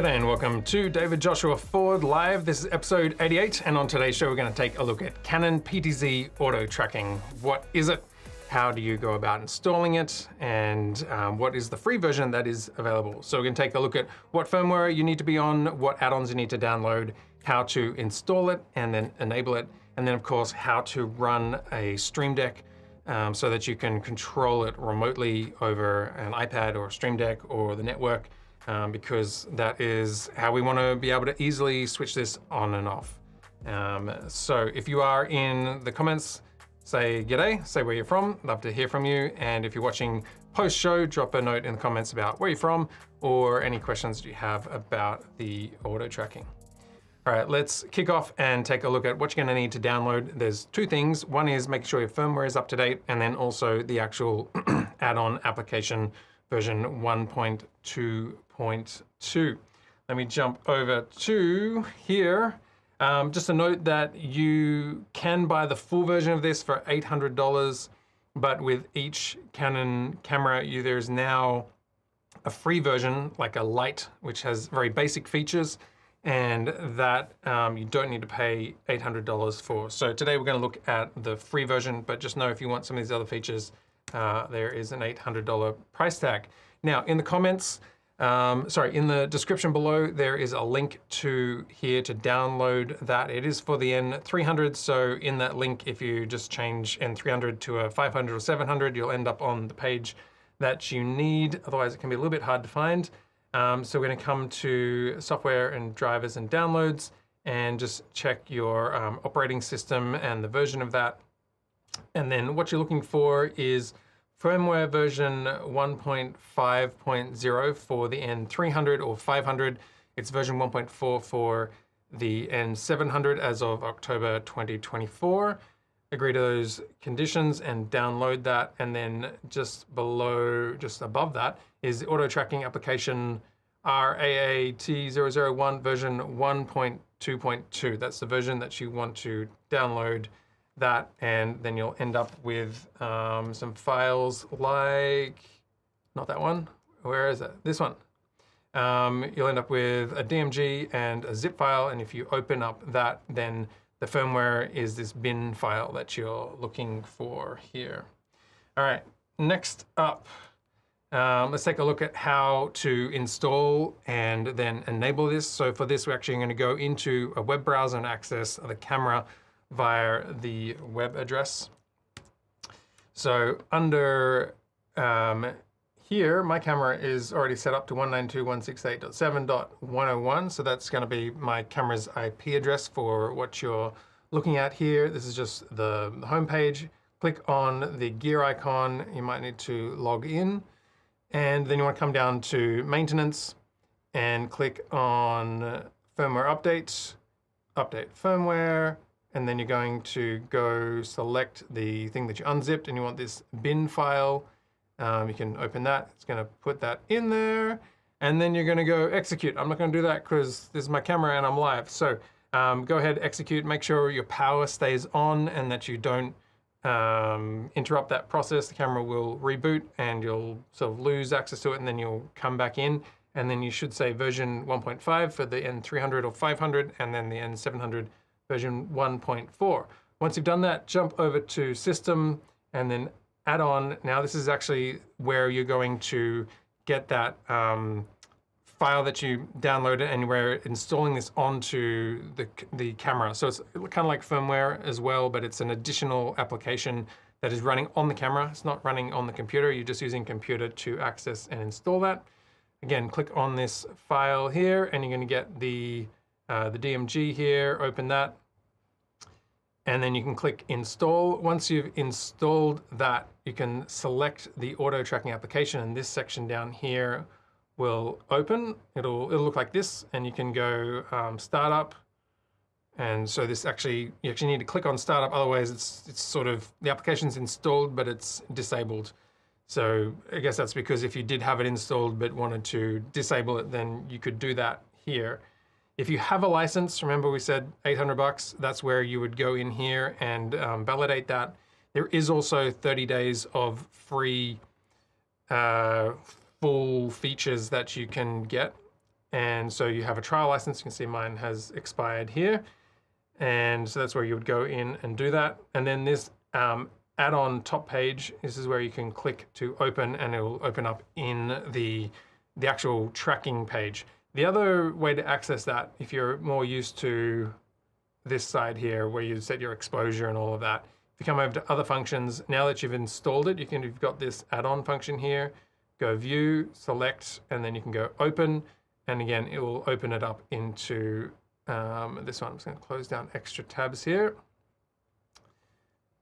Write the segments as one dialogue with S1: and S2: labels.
S1: G'day and welcome to David Joshua Ford Live. This is episode 88, and on today's show we're going to take a look at Canon PTZ Auto Tracking. What is it? How do you go about installing it? And what is the free version that is available? So we're going to take a look at what firmware you need to be on, what add-ons you need to download, how to install it and then enable it, and then of course how to run a Stream Deck so that you can control it remotely over an iPad or Stream Deck or the network. Because that is how we want to be able to easily switch this on and off. So if you are in the comments, say g'day, say where you're from, love to hear from you. And if you're watching post-show, drop a note in the comments about where you're from or any questions that you have about the auto tracking. All right, let's kick off and take a look at what you're going to need to download. There's two things. One is making sure your firmware is up to date, and then also the actual add-on application version 1.2.2. Let me jump over to here. Just a note that you can buy the full version of this for $800, but with each Canon camera, there's now a free version, like a Lite, which has very basic features, and that you don't need to pay $800 for. So today we're going to look at the free version, but just know if you want some of these other features, there is an $800 price tag. Now, in the comments, in the description below, there is a link to here to download that. It is for the N300, so in that link, if you just change N300 to a 500 or 700, you'll end up on the page that you need. Otherwise, it can be a little bit hard to find. So we're going to come to software and drivers and downloads and just check your operating system and the version of that. And then what you're looking for is firmware version 1.5.0 for the N300 or 500. It's version 1.4 for the N700 as of October 2024. Agree to those conditions and download that. And then just above that is the auto tracking application RAAT001 version 1.2.2. That's the version that you want to download that, and then you'll end up with some files like, not that one, where is it? This one. You'll end up with a DMG and a zip file, and if you open up that, then the firmware is this bin file that you're looking for here. All right, next up, let's take a look at how to install and then enable this. So for this, we're actually going to go into a web browser and access the camera via the web address. So under here, my camera is already set up to 192.168.7.101. So that's going to be my camera's IP address for what you're looking at here. This is just the home page. Click on the gear icon. You might need to log in. And then you want to come down to maintenance and click on firmware updates, update firmware. And then you're going to go select the thing that you unzipped and you want this bin file. You can open that. It's going to put that in there. And then you're going to go execute. I'm not going to do that because this is my camera and I'm live. So go ahead, execute. Make sure your power stays on and that you don't interrupt that process. The camera will reboot and you'll sort of lose access to it, and then you'll come back in. And then you should say version 1.5 for the N300 or 500, and then the N700 version 1.4. Once you've done that, jump over to System and then Add On. Now this is actually where you're going to get that file that you downloaded, and we're installing this onto the camera. So it's kind of like firmware as well, but it's an additional application that is running on the camera. It's not running on the computer. You're just using computer to access and install that. Again, click on this file here, and you're going to get the DMG here, open that, and then you can click install. Once you've installed that, you can select the auto tracking application, and this section down here will open. It'll look like this, and you can go startup. And so this you actually need to click on startup, otherwise it's sort of, the application's installed, but it's disabled. So I guess that's because if you did have it installed but wanted to disable it, then you could do that here. If you have a license, remember we said $800, that's where you would go in here and validate that. There is also 30 days of free full features that you can get. And so you have a trial license. You can see mine has expired here. And so that's where you would go in and do that. And then this add-on top page, this is where you can click to open, and it will open up in the actual tracking page. The other way to access that, if you're more used to this side here where you set your exposure and all of that, if you come over to other functions, now that you've installed it, you've got this add-on function here, go view, select, and then you can go open. And again, it will open it up into this one. I'm just going to close down extra tabs here.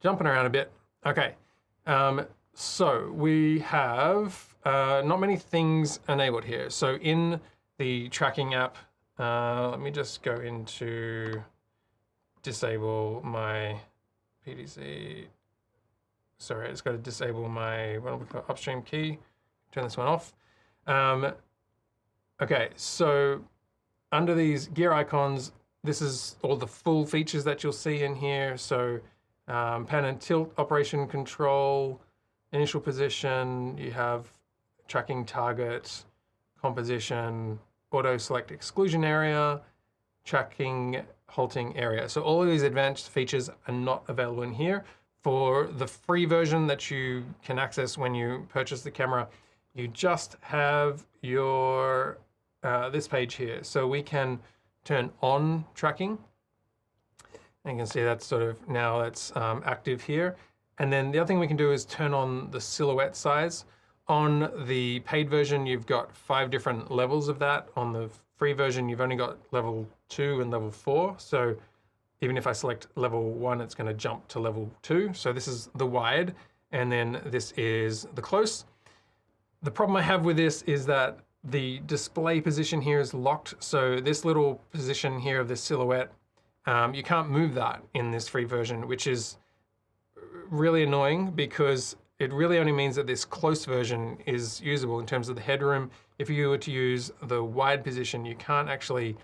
S1: Jumping around a bit. Okay, so we have not many things enabled here. So in the tracking app, let me just go into disable my PTZ. Sorry, I just got to disable my upstream key. Turn this one off. Okay, so under these gear icons, this is all the full features that you'll see in here. So pan and tilt, operation control, initial position, you have tracking target, composition, auto select exclusion area, tracking halting area. So all of these advanced features are not available in here. For the free version that you can access when you purchase the camera, you just have your this page here. So we can turn on tracking. And you can see that's sort of now it's active here. And then the other thing we can do is turn on the silhouette size. On the paid version, you've got 5 different levels of that. On the free version, you've only got level 2 and level 4. So even if I select level 1, it's going to jump to level 2. So this is the wide, and then this is the close. The problem I have with this is that the display position here is locked. So this little position here of this silhouette, you can't move that in this free version, which is really annoying because it really only means that this close version is usable in terms of the headroom. If you were to use the wide position, you can't actually,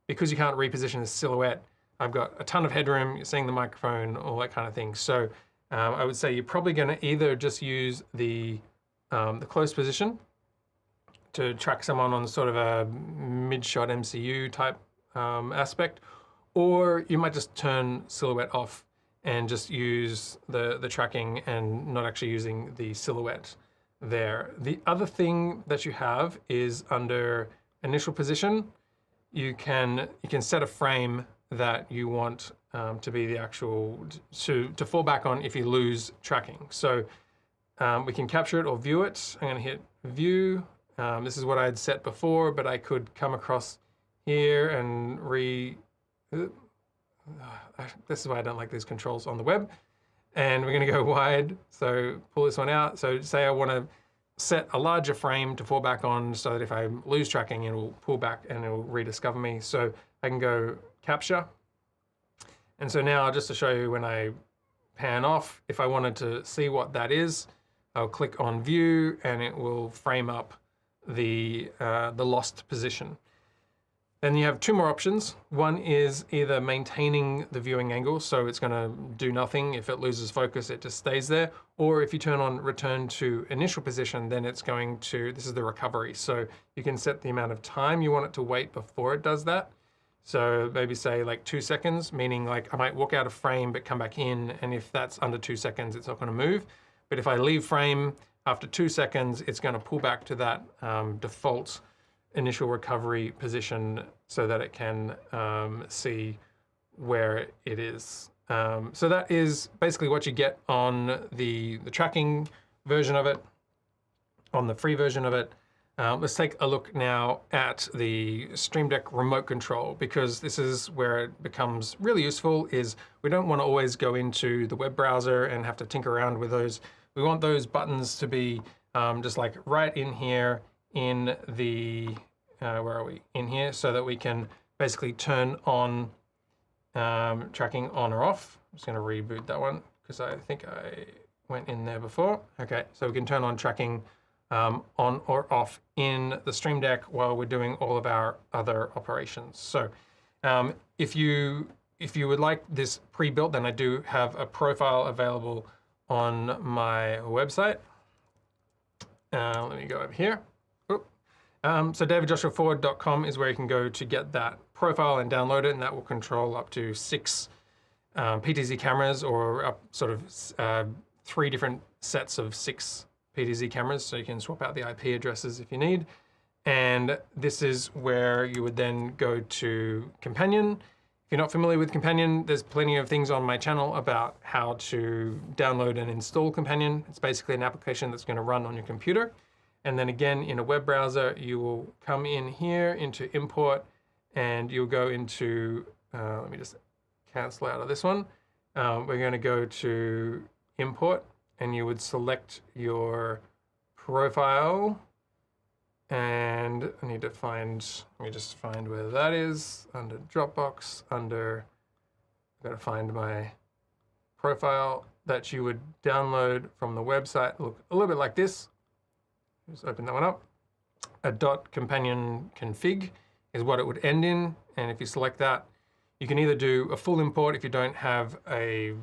S1: because you can't reposition the silhouette, I've got a ton of headroom, you're seeing the microphone, all that kind of thing. So I would say you're probably gonna either just use the close position to track someone on sort of a mid-shot MCU type aspect, or you might just turn silhouette off and just use the tracking and not actually using the silhouette there. The other thing that you have is under initial position, you can set a frame that you want to be the actual, to fall back on if you lose tracking. So we can capture it or view it. I'm gonna hit view. This is what I had set before, but I could come across here and this is why I don't like these controls on the web. And we're gonna go wide. So pull this one out. So say I wanna set a larger frame to fall back on so that if I lose tracking, it will pull back and it will rediscover me. So I can go capture. And so now just to show you when I pan off, if I wanted to see what that is, I'll click on view and it will frame up the lost position. Then you have 2 more options. One is either maintaining the viewing angle, so it's gonna do nothing. If it loses focus, it just stays there. Or if you turn on return to initial position, then it's going to, this is the recovery. So you can set the amount of time you want it to wait before it does that. So maybe say like 2 seconds, meaning like I might walk out of frame but come back in, and if that's under 2 seconds, it's not gonna move. But if I leave frame after 2 seconds, it's gonna pull back to that default initial recovery position so that it can see where it is. So that is basically what you get on the tracking version of it, on the free version of it. Let's take a look now at the Stream Deck remote control, because this is where it becomes really useful. Is we don't want to always go into the web browser and have to tinker around with those. We want those buttons to be just like right in here in the, where are we? In here, so that we can basically turn on tracking on or off. I'm just gonna reboot that one because I think I went in there before. Okay, so we can turn on tracking on or off in the Stream Deck while we're doing all of our other operations. So if you would like this pre-built, then I do have a profile available on my website. Let me go over here. So davidjoshuaford.com is where you can go to get that profile and download it, and that will control up to 6 PTZ cameras, or up sort of 3 different sets of 6 PTZ cameras, so you can swap out the IP addresses if you need. And this is where you would then go to Companion. If you're not familiar with Companion, there's plenty of things on my channel about how to download and install Companion. It's basically an application that's going to run on your computer. And then again, in a web browser, you will come in here into Import, and you'll go into, let me just cancel out of this one. We're going to go to Import, and you would select your profile. And I need to find, let me just find where that is, under Dropbox, under, I've got to find my profile that you would download from the website. Look a little bit like this. Just open that one up. A .companion config is what it would end in. And if you select that, you can either do a full import if you don't have a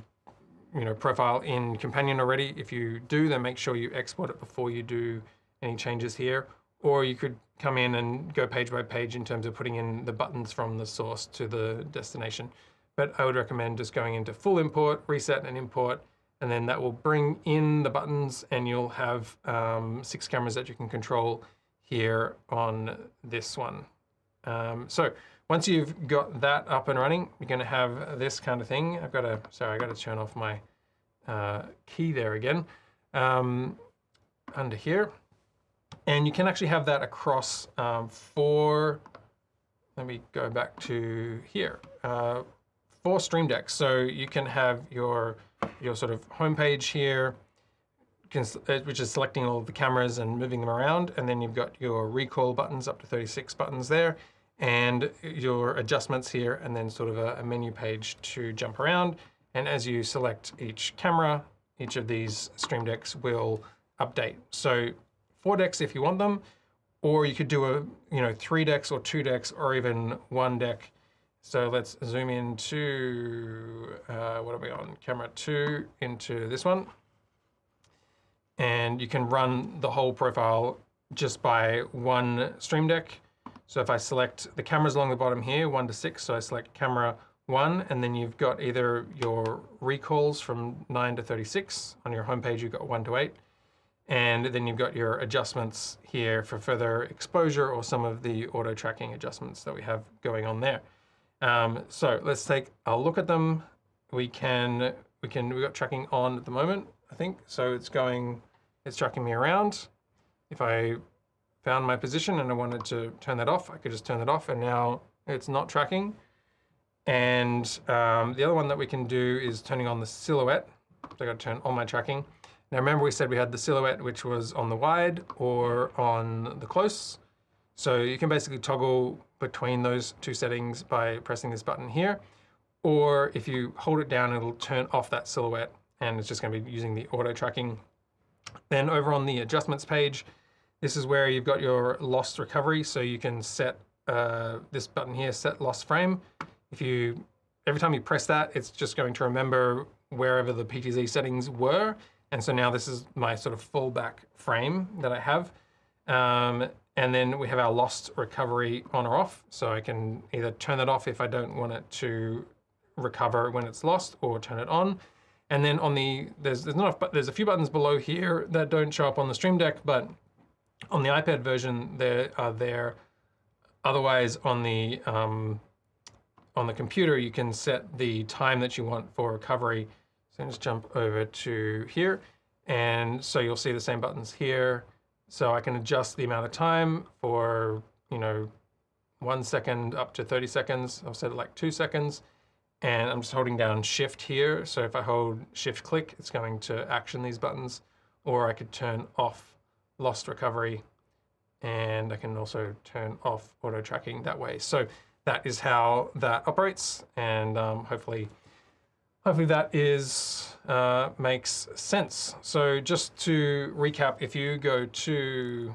S1: profile in Companion already. If you do, then make sure you export it before you do any changes here. Or you could come in and go page by page in terms of putting in the buttons from the source to the destination. But I would recommend just going into full import, reset and import, and then that will bring in the buttons, and you'll have 6 cameras that you can control here on this one. So once you've got that up and running, you're going to have this kind of thing. I got to turn off my key there again, under here. And you can actually have that across 4, let me go back to here, 4 Stream Decks. So you can have your sort of homepage here, which is selecting all of the cameras and moving them around. And then you've got your recall buttons, up to 36 buttons there, and your adjustments here, and then sort of a menu page to jump around. And as you select each camera, each of these Stream Decks will update. So 4 decks if you want them, or you could do 3 decks or 2 decks or even 1 deck. So let's zoom into, what are we on? Camera 2 into this one. And you can run the whole profile just by 1 Stream Deck. So if I select the cameras along the bottom here, 1 to 6, so I select camera 1, and then you've got either your recalls from 9 to 36. On your homepage, you've got 1 to 8. And then you've got your adjustments here for further exposure, or some of the auto tracking adjustments that we have going on there. So let's take a look at them. We've got tracking on at the moment, I think. So it's tracking me around. If I found my position and I wanted to turn that off, I could just turn that off, and now it's not tracking. And the other one that we can do is turning on the silhouette. So I got to turn on my tracking. Now remember, we said we had the silhouette, which was on the wide or on the close. So you can basically toggle between those 2 settings by pressing this button here. Or if you hold it down, it'll turn off that silhouette, and it's just going to be using the auto tracking. Then over on the adjustments page, this is where you've got your lost recovery. So you can set this button here, set lost frame. Every time you press that, it's just going to remember wherever the PTZ settings were. And so now this is my sort of fallback frame that I have. And then we have our lost recovery on or off. So I can either turn it off if I don't want it to recover when it's lost, or turn it on. And then on there's a few buttons below here that don't show up on the Stream Deck, but on the iPad version, they are there. Otherwise, on the computer, you can set the time that you want for recovery. So just jump over to here, and so you'll see the same buttons here. So I can adjust the amount of time for 1 second up to 30 seconds. I'll set it like 2 seconds, and I'm just holding down Shift here. So if I hold Shift click, it's going to action these buttons. Or I could turn off lost recovery, and I can also turn off auto tracking that way. So that is how that operates, and hopefully that makes sense. So just to recap, if you go to,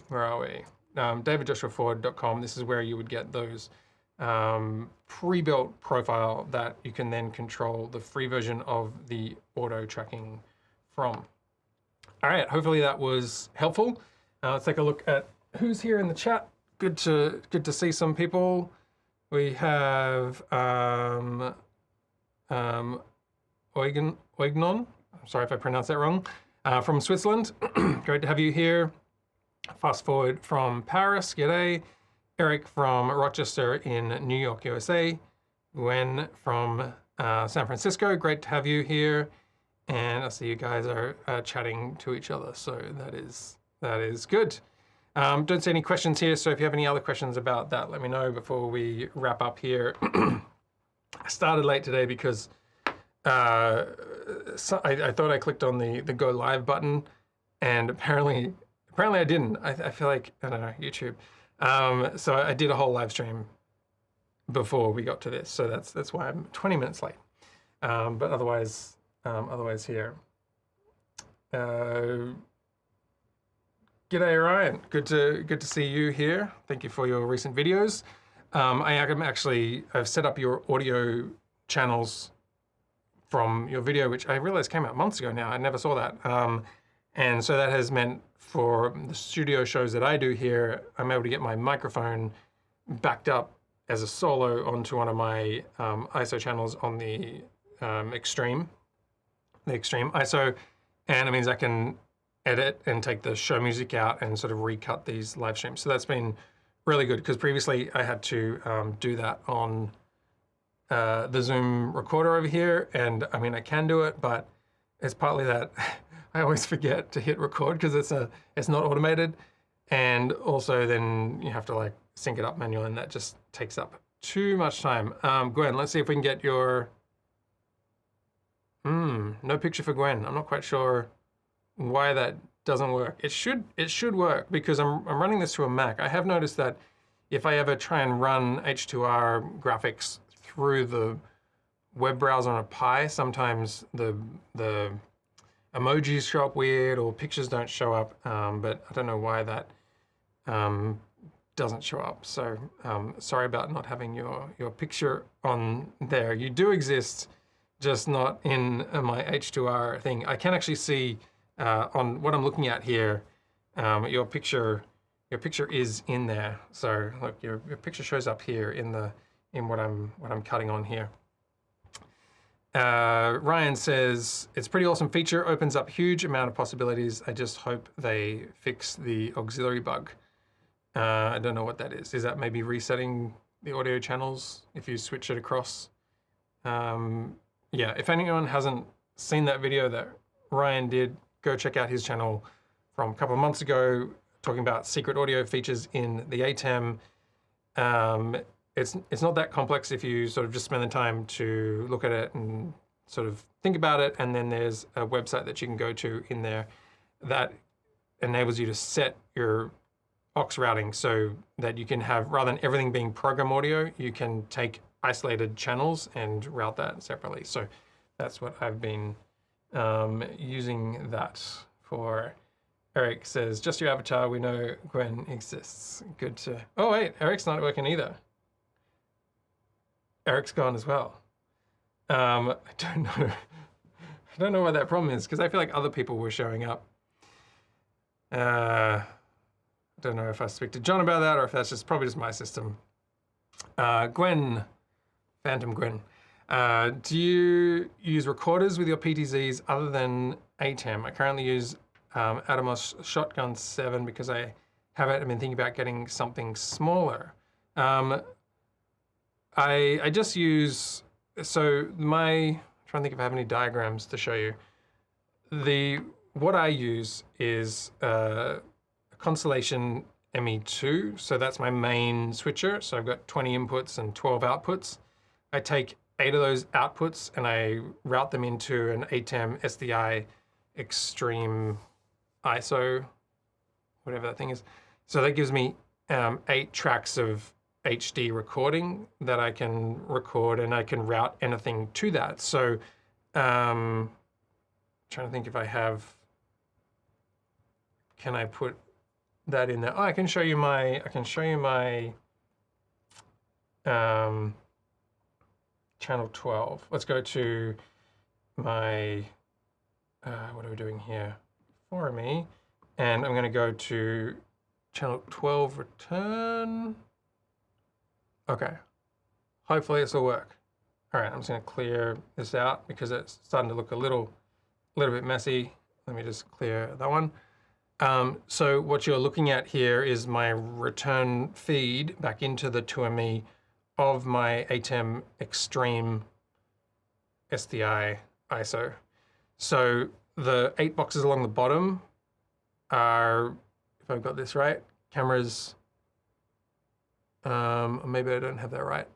S1: where are we? davidjoshuaford.com, this is where you would get those pre-built profile that you can then control the free version of the auto tracking from. All right, hopefully that was helpful. Let's take a look at who's here in the chat. Good to see some people. We have Oignon. I'm sorry if I pronounced that wrong. From Switzerland. Great to have you here. Fast forward from Paris. G'day. Eric from Rochester in New York, USA. Gwen from San Francisco. Great to have you here. And I see you guys are chatting to each other, so that is good. Don't see any questions here, so if you have any other questions about that, let me know before we wrap up here. I started late today because I thought I clicked on the go live button, and apparently I didn't. I feel like, I don't know, YouTube. So I did a whole live stream before we got to this, so that's why I'm 20 minutes late. But otherwise here. G'day Ryan, good to see you here. Thank you for your recent videos. I've set up your audio channels from your video, which I realized came out months ago now. I never saw that. And so that has meant for the studio shows that I do here, I'm able to get my microphone backed up as a solo onto one of my ISO channels on the extreme ISO, and it means I can edit and take the show music out and sort of recut these live streams. So that's been really good, because previously I had to do that on the Zoom recorder over here, and I mean I can do it, but it's partly that I always forget to hit record because it's not automated, and also then you have to like sync it up manually, and that just takes up too much time. Gwen, let's see if we can get your no picture for Gwen. I'm not quite sure why that doesn't work. It should work, because I'm running this through a Mac. I have noticed that if I ever try and run H2R graphics through the web browser on a Pi, sometimes the emojis show up weird or pictures don't show up, but I don't know why that doesn't show up. So sorry about not having your picture on there. You do exist, just not in my H2R thing. I can actually see on what I'm looking at here, your picture is in there. So look, your picture shows up here in what I'm cutting on here. Ryan says, it's a pretty awesome feature, opens up huge amount of possibilities. I just hope they fix the auxiliary bug. I don't know what that is. Is that maybe resetting the audio channels if you switch it across? Yeah, if anyone hasn't seen that video that Ryan did, go check out his channel from a couple of months ago, talking about secret audio features in the ATEM. It's not that complex if you sort of just spend the time to look at it and sort of think about it, and then there's a website that you can go to in there that enables you to set your aux routing so that you can have, rather than everything being program audio, you can take isolated channels and route that separately. So that's what I've been using that for. Eric says, just your avatar, we know Gwen exists. Good to, oh wait, Eric's not working either. Eric's gone as well. I don't know what that problem is, because I feel like other people were showing up. I don't know if I speak to John about that, or if that's probably just my system. Gwen, Phantom Gwen, do you use recorders with your PTZs other than ATEM? I currently use Atomos Shogun 7 because I haven't been thinking about getting something smaller. I just use, so I'm trying to think if I have any diagrams to show you. What I use is a Constellation ME2, so that's my main switcher. So I've got 20 inputs and 12 outputs. I take 8 of those outputs and I route them into an ATEM SDI Extreme ISO, whatever that thing is. So that gives me 8 tracks of HD recording that I can record, and I can route anything to that. So trying to think if I have, can I put that in there? Oh, I can show you my channel 12. Let's go to my, what are we doing here? For me, and I'm going to go to channel 12 return. Okay, hopefully this will work. All right, I'm just gonna clear this out because it's starting to look a little bit messy. Let me just clear that one. So what you're looking at here is my return feed back into the 2ME of my ATEM Extreme SDI ISO. So the 8 boxes along the bottom are, if I've got this right, cameras, maybe I don't have that right.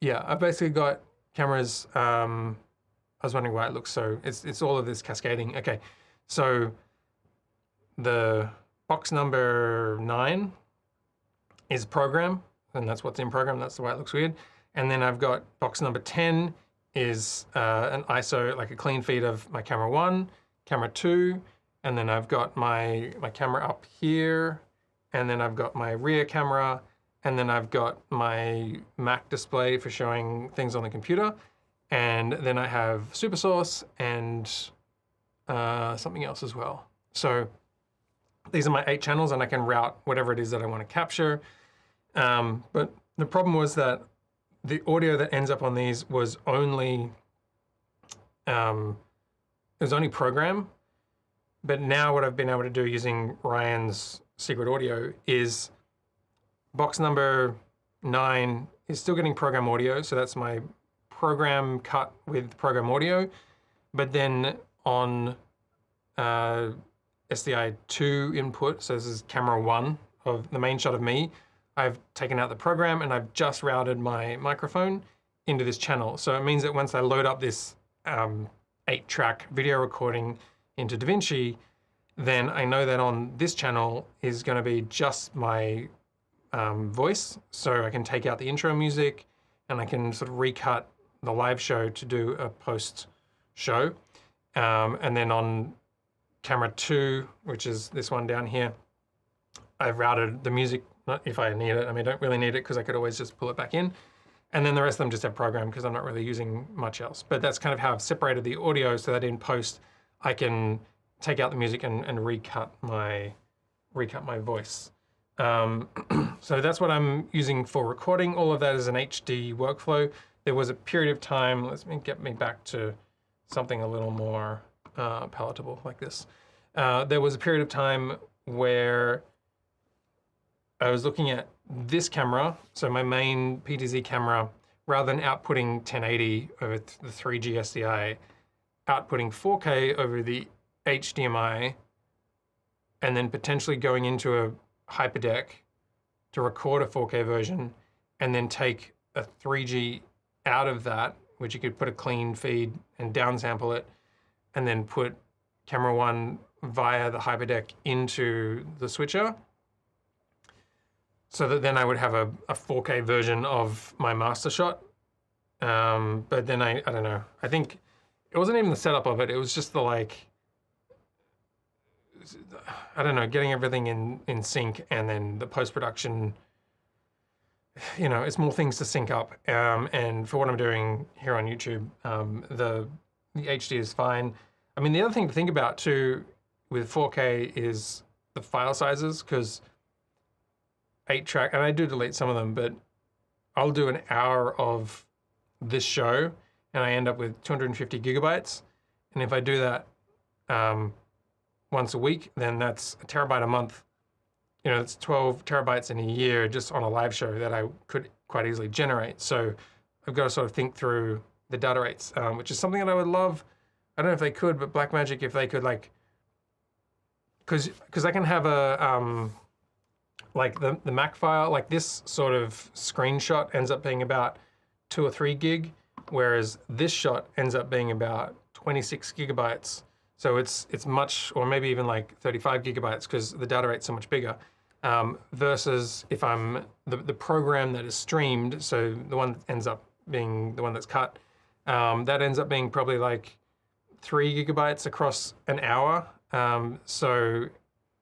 S1: Yeah, I've basically got cameras, I was wondering why it looks so, it's all of this cascading. Okay, so the box number 9 is program, and that's what's in program, that's why it looks weird. And then I've got box number 10 is an ISO, like a clean feed of my camera 1, camera 2, and then I've got my camera up here, and then I've got my rear camera, and then I've got my Mac display for showing things on the computer, and then I have super source and something else as well. So these are my 8 channels, and I can route whatever it is that I want to capture. But the problem was that the audio that ends up on these was only program. But now what I've been able to do using Ryan's secret audio is box number 9 is still getting program audio. So that's my program cut with program audio. But then on SDI 2 input, so this is camera 1 of the main shot of me, I've taken out the program and I've just routed my microphone into this channel. So it means that once I load up this 8-track video recording into DaVinci, then I know that on this channel is going to be just my voice. So I can take out the intro music and I can sort of recut the live show to do a post show. And then on camera 2, which is this one down here, I've routed the music, not if I need it. I mean, I don't really need it because I could always just pull it back in. And then the rest of them just have program because I'm not really using much else. But that's kind of how I've separated the audio so that in post, I can take out the music and recut my voice. So that's what I'm using for recording. All of that is an HD workflow. There was a period of time, let me get me back to something a little more palatable like this. There was a period of time where I was looking at this camera, so my main PTZ camera, rather than outputting 1080 over the 3G SDI, outputting 4K over the HDMI, and then potentially going into a hyperdeck to record a 4K version, and then take a 3G out of that, which you could put a clean feed and downsample it, and then put camera 1 via the hyperdeck into the switcher, so that then I would have a 4K version of my master shot. But then I don't know, I think it wasn't even the setup of it, it was just the like, I don't know, getting everything in sync, and then the post-production, you know, it's more things to sync up. And for what I'm doing here on YouTube, the HD is fine. I mean, the other thing to think about too with 4K is the file sizes, because 8-track, and I do delete some of them, but I'll do an hour of this show and I end up with 250 gigabytes. And if I do that once a week, then that's a terabyte a month. You know, it's 12 terabytes in a year just on a live show that I could quite easily generate. So I've got to sort of think through the data rates, which is something that I would love. I don't know if they could, but Blackmagic, if they could, like, because I can have a, like the Mac file, like this sort of screenshot ends up being about 2 or 3 gig, whereas this shot ends up being about 26 gigabytes. So it's much, or maybe even like 35 gigabytes because the data rate's so much bigger. Versus if I'm the program that is streamed, so the one that ends up being the one that's cut, that ends up being probably like 3 gigabytes across an hour. So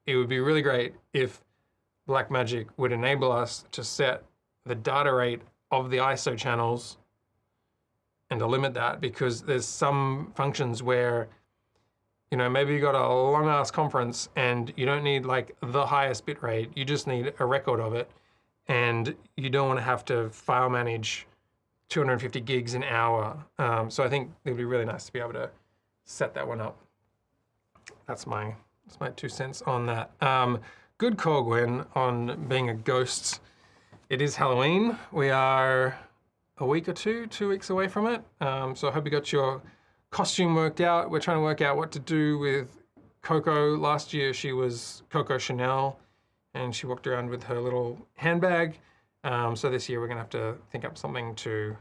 S1: it would be really great if Blackmagic would enable us to set the data rate of the ISO channels and to limit that, because there's some functions where You know, maybe you got a long ass conference and you don't need like the highest bit rate. You just need a record of it, and you don't want to have to file manage 250 gigs an hour. So I think it would be really nice to be able to set that one up. That's my 2 cents on that. Good call, Gwen, on being a ghost. It is Halloween. We are a week or 2 weeks away from it. So I hope you got your costume worked out. We're trying to work out what to do with Coco. Last year she was Coco Chanel and she walked around with her little handbag. So this year we're gonna have to think up something to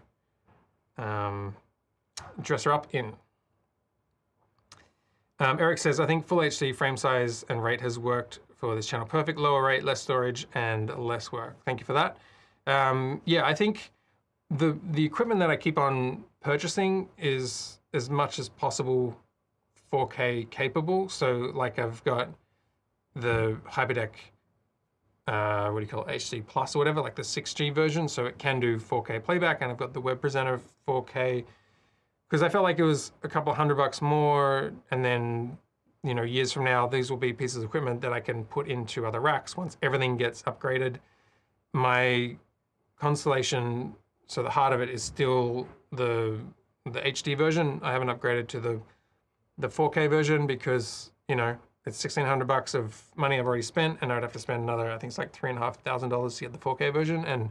S1: dress her up in. Eric says, I think full HD frame size and rate has worked for this channel. Perfect, lower rate, less storage, and less work. Thank you for that. Yeah, I think the equipment that I keep on purchasing is as much as possible 4K capable. So like I've got the Hyperdeck, what do you call it, HD Plus or whatever, like the 6G version, so it can do 4K playback, and I've got the Web Presenter 4K, because I felt like it was a couple $100 more, and then, you know, years from now, these will be pieces of equipment that I can put into other racks once everything gets upgraded. My Constellation, so the heart of it is still the HD version. I haven't upgraded to the 4K version because, you know, it's $1,600 of money I've already spent, and I'd have to spend another, I think it's like $3,500 to get the 4K version. And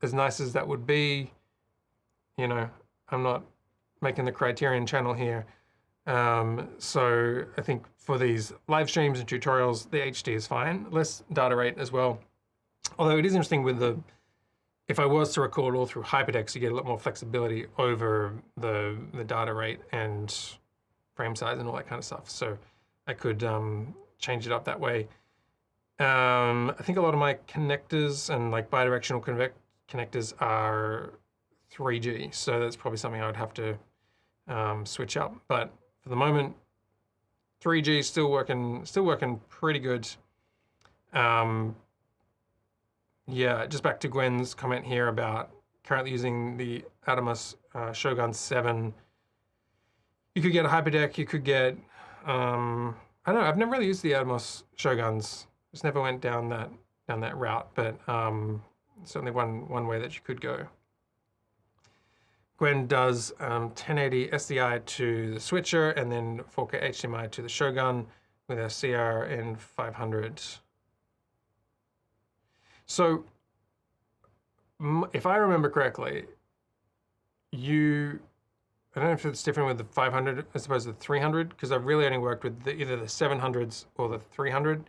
S1: as nice as that would be, you know, I'm not making the Criterion channel here. So I think for these live streams and tutorials, the HD is fine. Less data rate as well. Although it is interesting with the, if I was to record all through Hyperdeck, you get a lot more flexibility over the data rate and frame size and all that kind of stuff. So I could change it up that way. I think a lot of my connectors and like bidirectional connectors are 3G, so that's probably something I would have to switch up. But for the moment, 3G is still working pretty good. Yeah, just back to Gwen's comment here about currently using the Atomos Shogun 7. You could get a Hyperdeck, you could get, I don't know, I've never really used the Atomos Shoguns. Just never went down that route, but certainly one way that you could go. Gwen does 1080 SDI to the switcher and then 4K HDMI to the Shogun with a CRN 500. So, if I remember correctly, I don't know if it's different with the 500 as opposed to the 300, because I've really only worked with either the 700s or the 300.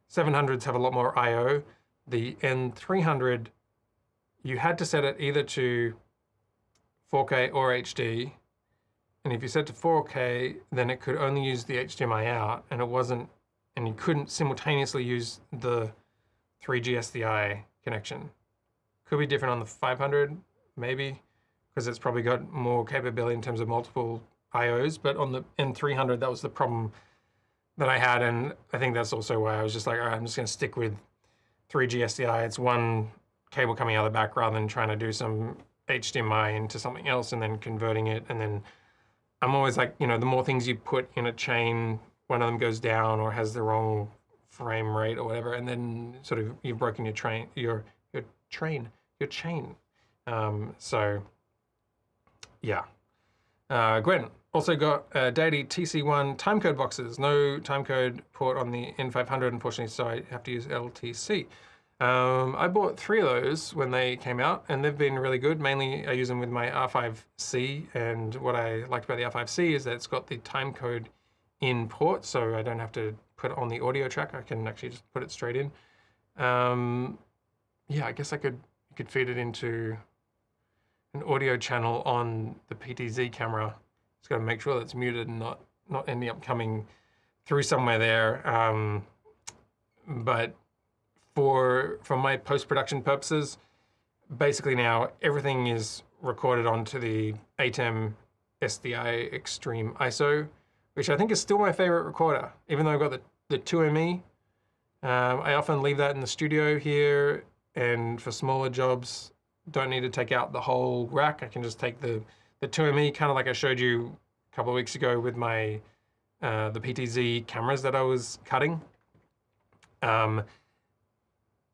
S1: 700s have a lot more I/O. The N300, you had to set it either to 4K or HD, and if you set to 4K, then it could only use the HDMI out, and you couldn't simultaneously use the 3G SDI connection. Could be different on the 500, maybe, because it's probably got more capability in terms of multiple IOs, but on the N300, that was the problem that I had, and I think that's also why I was just like, all right, I'm just gonna stick with 3G SDI. It's one cable coming out of the back rather than trying to do some HDMI into something else and then converting it. And then I'm always like, you know, the more things you put in a chain, one of them goes down or has the wrong frame rate or whatever, and then sort of you've broken your chain. So yeah. Gwen also got Deity TC-1 timecode boxes. No timecode port on the N500, unfortunately, so I have to use LTC. I bought 3 of those when they came out, and they've been really good. Mainly, I use them with my R5C, and what I liked about the R5C is that it's got the timecode in port, so I don't have to put it on the audio track. I can actually just put it straight in. Yeah, I guess you could feed it into an audio channel on the PTZ camera. Just got to make sure that it's muted and not ending up coming through somewhere there. But for my post-production purposes, basically now everything is recorded onto the ATEM SDI Extreme ISO, which I think is still my favorite recorder, even though I've got the 2ME. I often leave that in the studio here, and for smaller jobs, don't need to take out the whole rack. I can just take the 2ME, kind of like I showed you a couple of weeks ago with my the PTZ cameras that I was cutting.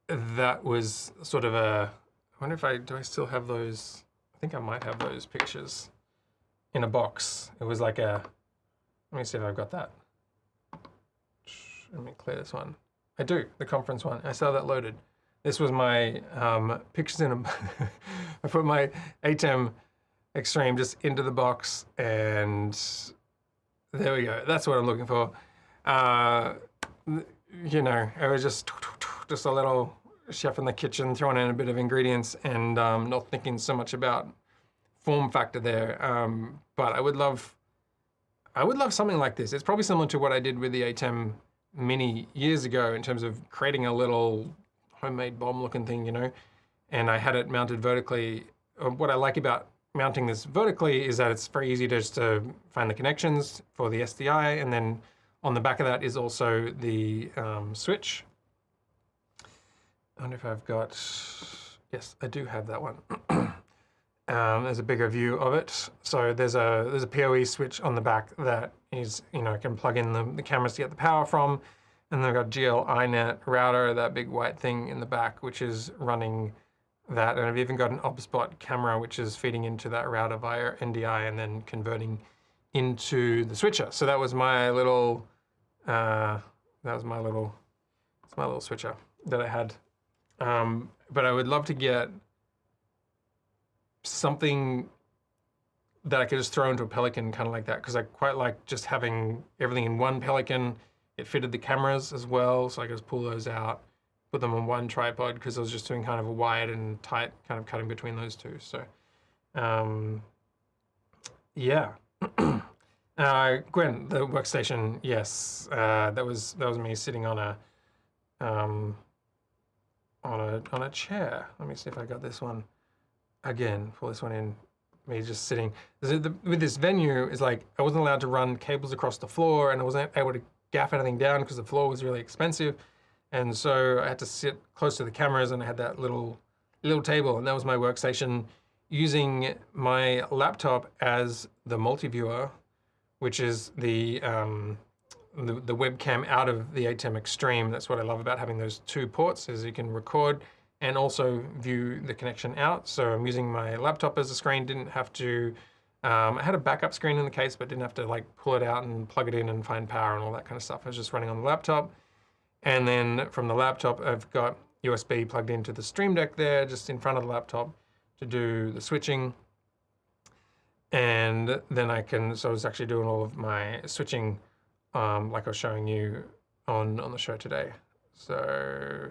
S1: That was sort of a, I wonder if do I still have those? I think I might have those pictures in a box. It was like a, let me see if I've got that. Let me clear this one. I do, the conference one. I saw that loaded. This was my pictures in a, I put my ATEM Extreme just into the box, and there we go. That's what I'm looking for. You know, it was just a little chef in the kitchen throwing in a bit of ingredients and not thinking so much about form factor there. But I would love something like this. It's probably similar to what I did with the ATEM Mini years ago in terms of creating a little homemade bomb looking thing, you know, and I had it mounted vertically. What I like about mounting this vertically is that it's very easy just to find the connections for the SDI, and then on the back of that is also the switch. I wonder if I've got, yes, I do have that one. There's a bigger view of it. So there's a PoE switch on the back that is, you know, I can plug in the cameras to get the power from. And then I've got GL iNet router, that big white thing in the back, which is running that. And I've even got an OBSBot camera, which is feeding into that router via NDI and then converting into the switcher. So that was my little, it's my little switcher that I had. But I would love to get something that I could just throw into a Pelican, kind of like that, because I quite like just having everything in one Pelican. It fitted the cameras as well, so I could just pull those out, put them on one tripod, because I was just doing kind of a wide and tight kind of cutting between those two. So, yeah. Gwen, the workstation, yes, that was me sitting on a chair. Let me see if I got this one. Again, pull this one in. Me just sitting. With this venue, is like I wasn't allowed to run cables across the floor, and I wasn't able to gaff anything down because the floor was really expensive, and so I had to sit close to the cameras, and I had that little table, and that was my workstation, using my laptop as the multi-viewer, which is the webcam out of the ATEM Extreme. That's what I love about having those two ports, is you can record and also view the connection out. So I'm using my laptop as a screen, didn't have to, I had a backup screen in the case, but didn't have to like pull it out and plug it in and find power and all that kind of stuff. I was just running on the laptop. And then from the laptop, I've got USB plugged into the Stream Deck there, just in front of the laptop to do the switching. And then so I was actually doing all of my switching like I was showing you on the show today. So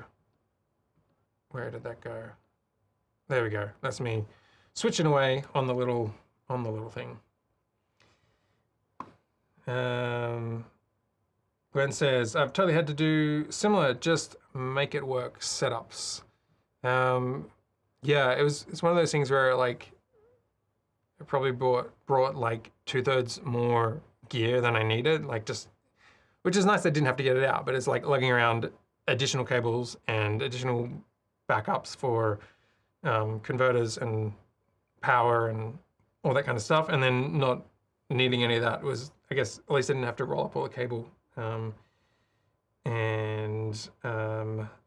S1: where did that go? There we go. That's me switching away on the little thing. Gwen says, I've totally had to do similar, just make it work setups. Yeah, it's one of those things where like I probably brought like 2/3 more gear than I needed, like just, which is nice I didn't have to get it out, but it's like lugging around additional cables and additional backups for converters and power and all that kind of stuff, and then not needing any of that was, I guess, at least I didn't have to roll up all the cable.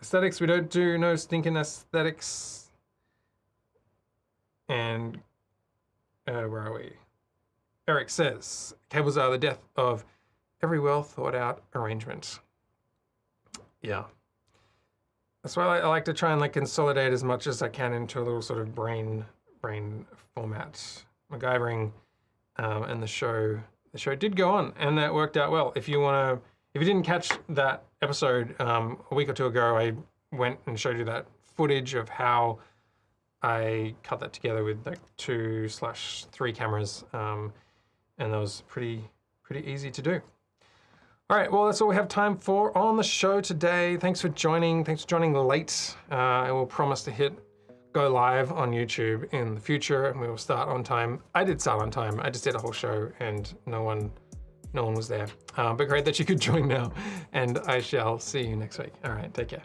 S1: Aesthetics, we don't do no stinking aesthetics. And where are we? Eric says, cables are the death of every well thought out arrangement. Yeah. That's why I like to try and like consolidate as much as I can into a little sort of brain format. MacGuyering and the show did go on, and that worked out well. If you didn't catch that episode a week or two ago, I went and showed you that footage of how I cut that together with like 2/3 cameras, and that was pretty easy to do. All right, well, that's all we have time for on the show today. Thanks for joining. Thanks for joining late. I will promise to hit go live on YouTube in the future, and we will start on time. I did start on time. I just did a whole show, and no one was there. But great that you could join now, and I shall see you next week. All right, take care.